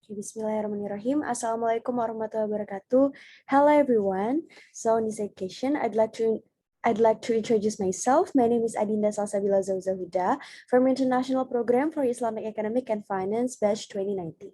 Okay, Bismillahirrahmanirrahim. Assalamualaikum warahmatullahi wabarakatuh. Hello everyone. So in this occasion, I'd like to introduce myself. My name is Adinda Salsabila Zawzahuda from International Program for Islamic Economic and Finance, batch 2019.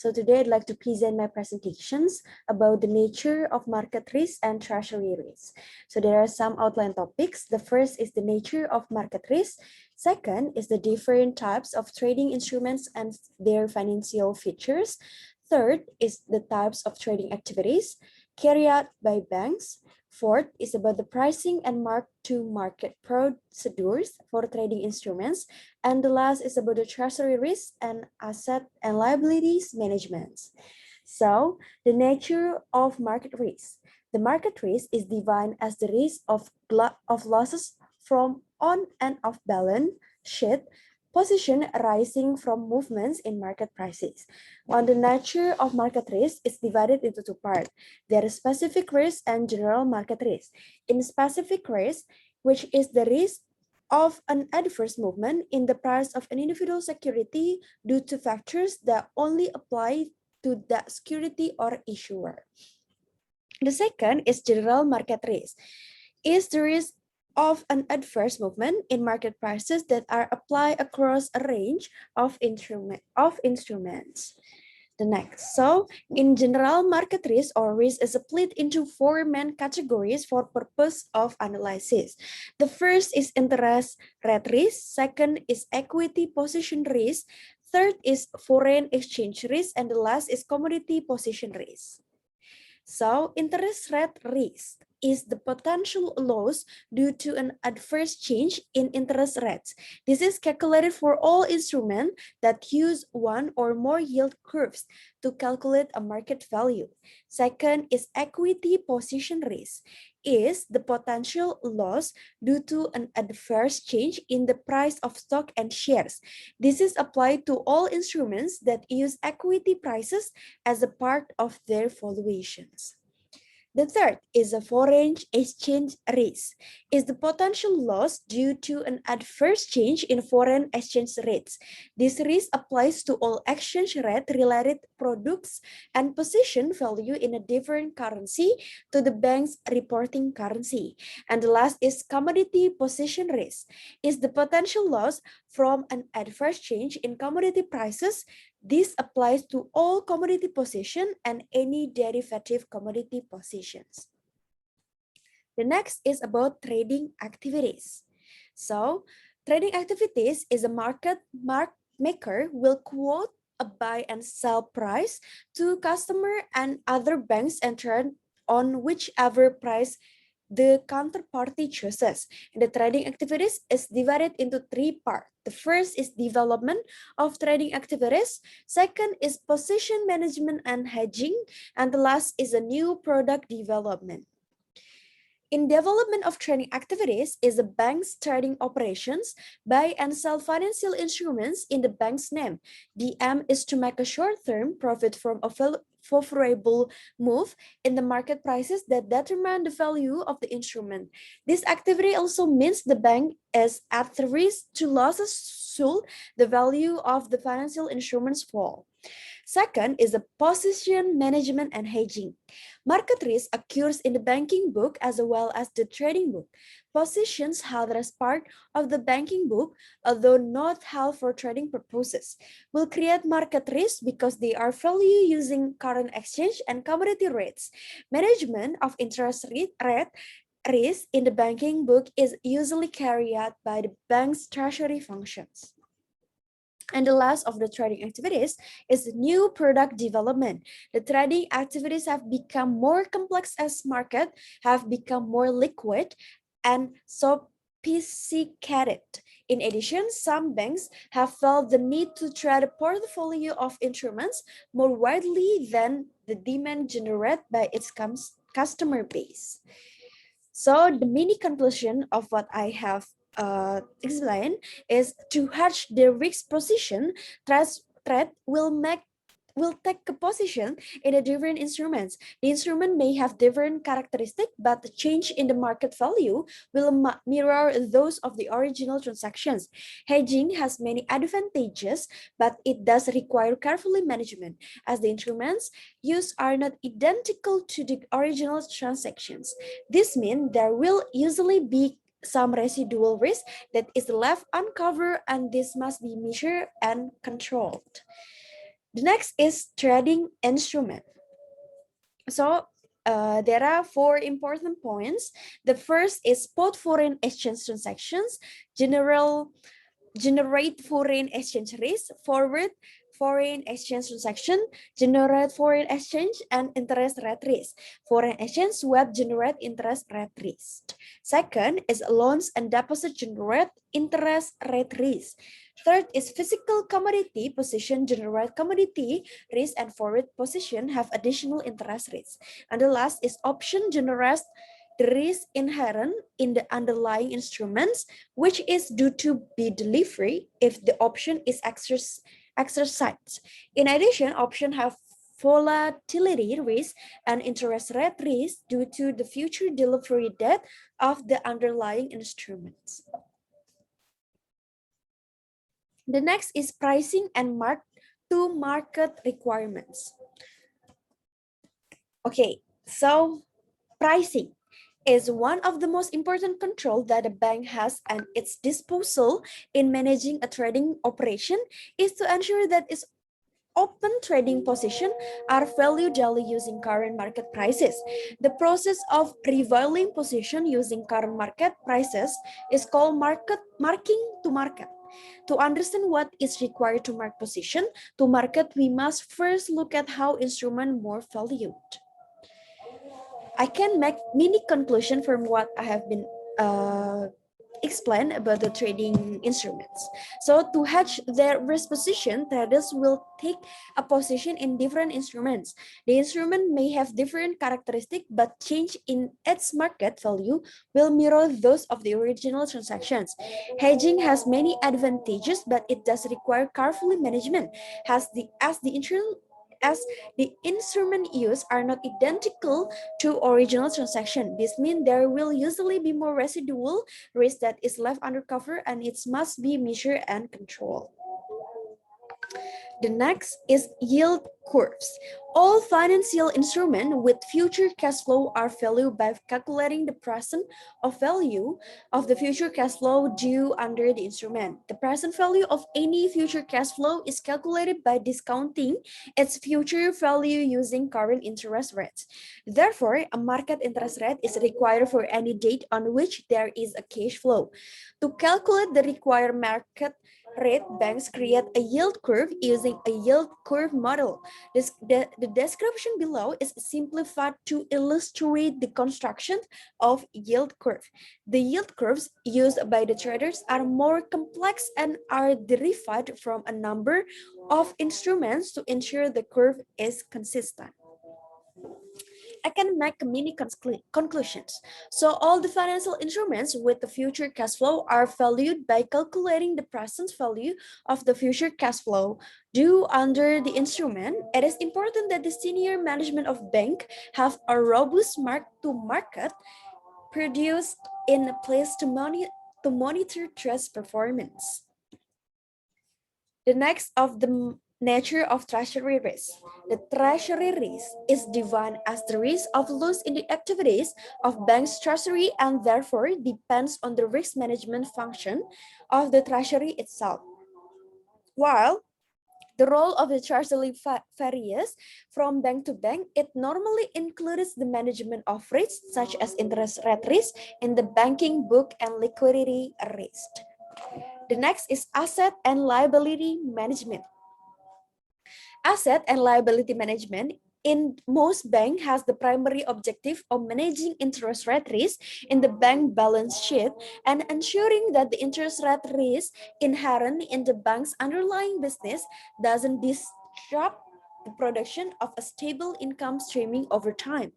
So today I'd like to present my presentations about the nature of market risk and treasury risk. So there are some outline topics. The first is the nature of market risk. Second is the different types of trading instruments and their financial features. Third is the types of trading activities carried out by banks. Fourth is about the pricing and mark-to-market procedures for trading instruments. And the last is about the treasury risk and asset and liabilities management. So, the nature of market risk. The market risk is defined as the risk of losses from on and off balance sheet position arising from movements in market prices. On the nature of market risk is divided into two parts. There is specific risk and general market risk. In specific risk, which is the risk of an adverse movement in the price of an individual security due to factors that only apply to that security or issuer. The second is general market risk. Is the risk of an adverse movement in market prices that are applied across a range of instruments. The next, so in general, market risk or risk is split into four main categories for purpose of analysis. The first is interest rate risk, second is equity position risk, third is foreign exchange risk, and the last is commodity position risk. So, interest rate risk is the potential loss due to an adverse change in interest rates. This is calculated for all instruments that use one or more yield curves to calculate a market value. Second is equity position risk, is the potential loss due to an adverse change in the price of stock and shares. This is applied to all instruments that use equity prices as a part of their valuations. The third is a foreign exchange risk, is the potential loss due to an adverse change in foreign exchange rates. This risk applies to all exchange rate related products and position value in a different currency to the bank's reporting currency. And the last is commodity position risk, is the potential loss from an adverse change in commodity prices. This applies to all commodity position and any derivative commodity positions. The next is about trading activities. So, trading activities is a market maker will quote a buy and sell price to customer and other banks and turn on whichever price the counterparty chooses. And the trading activities is divided into three parts. The first is development of trading activities. Second is position management and hedging. And the last is a new product development. In development of trading activities is the bank's trading operations, buy and sell financial instruments in the bank's name. The aim is to make a short-term profit from a favorable move in the market prices that determine the value of the instrument. This activity also means the bank is at risk to losses should the value of the financial instruments fall. Second is the position management and hedging. Market risk occurs in the banking book as well as the trading book. Positions held as part of the banking book, although not held for trading purposes, will create market risk because they are valued using current exchange and commodity rates. Management of interest rate risk in the banking book is usually carried out by the bank's treasury functions. And the last of the trading activities is new product development. The trading activities have become more complex as market have become more liquid and sophisticated. In addition, some banks have felt the need to trade a portfolio of instruments more widely than the demand generated by its customer base. So the mini conclusion of what I have explained is to hedge the risk position, trade will make will take a position in the different instruments. The instrument may have different characteristics, but the change in the market value will mirror those of the original transactions. Hedging has many advantages, but it does require carefully management, as the instruments used are not identical to the original transactions. This means there will usually be some residual risk that is left uncovered, and this must be measured and controlled. The next is trading instrument. So there are four important points. The first is spot foreign exchange transactions, generate foreign exchange risk, forward foreign exchange transaction, generate foreign exchange and interest rate risk. Foreign exchange swap generate interest rate risk. Second is loans and deposit generate interest rate risk. Third is physical commodity position generate commodity risk, and forward position have additional interest risk. And the last is option generate the risk inherent in the underlying instruments, which is due to be delivery if the option is exercised. In addition, options have volatility risk and interest rate risk due to the future delivery date of the underlying instruments. The next is pricing and mark-to-market requirements. Okay, so pricing is one of the most important control that a bank has at its disposal in managing a trading operation is to ensure that its open trading position are valued daily using current market prices. The process of revaluing position using current market prices is called marking to market. To understand what is required to mark position to market, we must first look at how instrument more valued. I can make mini conclusion from what I have been explained about the trading instruments. So to hedge their risk position, traders will take a position in different instruments. The instrument may have different characteristics, but change in its market value will mirror those of the original transactions. Hedging has many advantages, but it does require carefully management, as the instrument used are not identical to original transaction. This means there will usually be more residual risk that is left undercover, and it must be measured and controlled. The next is yield curves. All financial instruments with future cash flow are valued by calculating the present of value of the future cash flow due under the instrument. The present value of any future cash flow is calculated by discounting its future value using current interest rates. Therefore, a market interest rate is required for any date on which there is a cash flow. To calculate the required market rate, banks create a yield curve using a yield curve model. The description below is simplified to illustrate the construction of yield curve. The yield curves used by the traders are more complex and are derived from a number of instruments to ensure the curve is consistent. I can make mini conclusions. So all the financial instruments with the future cash flow are valued by calculating the present value of the future cash flow due under the instrument. It is important that the senior management of bank have a robust mark-to-market produced in place to monitor trust performance. The next of the nature of treasury risk. The treasury risk is defined as the risk of loss in the activities of bank's treasury and therefore depends on the risk management function of the treasury itself. While the role of the treasury varies from bank to bank, it normally includes the management of risks such as interest rate risk in the banking book and liquidity risk. The next is asset and liability management. Asset and liability management in most banks has the primary objective of managing interest rate risk in the bank balance sheet and ensuring that the interest rate risk inherent in the bank's underlying business doesn't disrupt the production of a stable income streaming over time.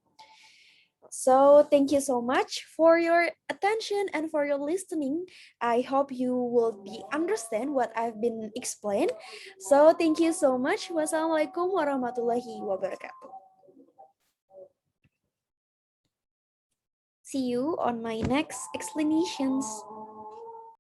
So thank you so much for your attention and for your listening. I hope you will be understand what I've been explained. So thank you so much. Wassalamualaikum warahmatullahi wabarakatuh. See you on my next explanations.